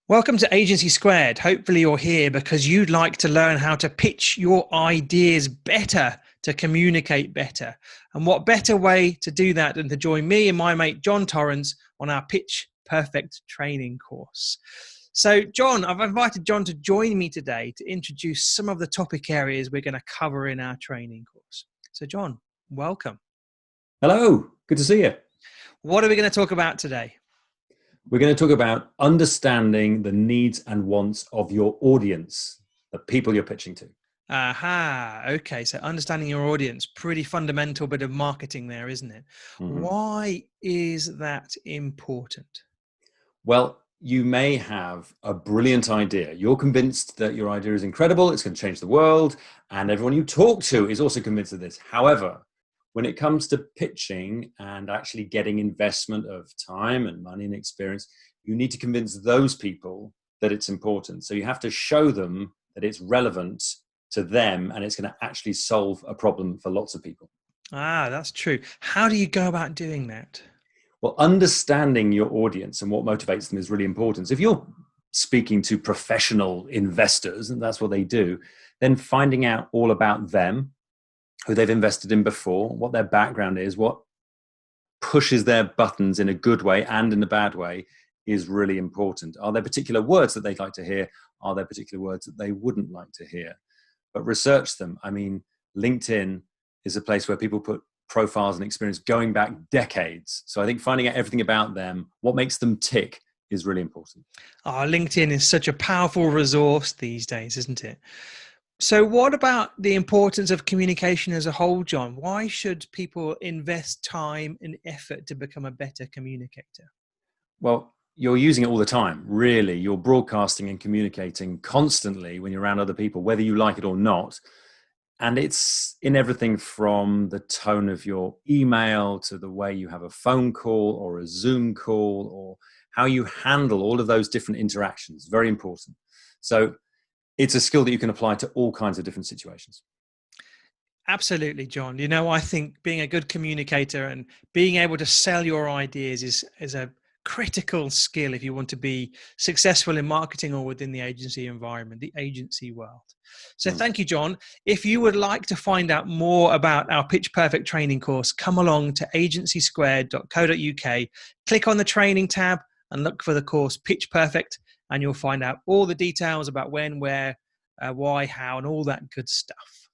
Welcome to Agency Squared. Hopefully you're here because you'd like to learn how to pitch your ideas better, to communicate better. And what better way to do that than to join me and my mate John Torrens on our Pitch Perfect training course. So John, I've invited John to join me today to introduce some of the topic areas we're going to cover in our training course. So John, welcome. Hello, good to see you. What are we going to talk about today? We're going to talk about understanding the needs and wants of your audience, the people you're pitching to. Aha. Okay. So understanding your audience, pretty fundamental bit of marketing there, isn't it? Mm-hmm. Why is that important? Well, you may have a brilliant idea. You're convinced that your idea is incredible, it's going to change the world, and everyone you talk to is also convinced of this. However, when it comes to pitching and actually getting investment of time and money and experience, you need to convince those people that it's important. So you have to show them that it's relevant to them and it's going to actually solve a problem for lots of people. Ah, that's true. How do you go about doing that? Well, understanding your audience and what motivates them is really important. So if you're speaking to professional investors, and that's what they do, then finding out all about them, who they've invested in before, what their background is, what pushes their buttons in a good way and in a bad way is really important. Are there particular words that they'd like to hear? Are there particular words that they wouldn't like to hear? But research them. I mean, LinkedIn is a place where people put profiles and experience going back decades. So I think finding out everything about them, what makes them tick, is really important. Oh, LinkedIn is such a powerful resource these days, isn't it? So what about the importance of communication as a whole, John? Why should people invest time and effort to become a better communicator? Well, you're using it all the time, really. You're broadcasting and communicating constantly when you're around other people, whether you like it or not. And it's in everything from the tone of your email to the way you have a phone call or a Zoom call or how you handle all of those different interactions. Very important. So it's a skill that you can apply to all kinds of different situations. Absolutely, John. You know, I think being a good communicator and being able to sell your ideas is a critical skill if you want to be successful in marketing or within the agency environment, the agency world. So Mm. thank you, John. If you would like to find out more about our Pitch Perfect training course, come along to agencysquared.co.uk, click on the training tab and look for the course Pitch Perfect, and you'll find out all the details about when, where, why, how, and all that good stuff.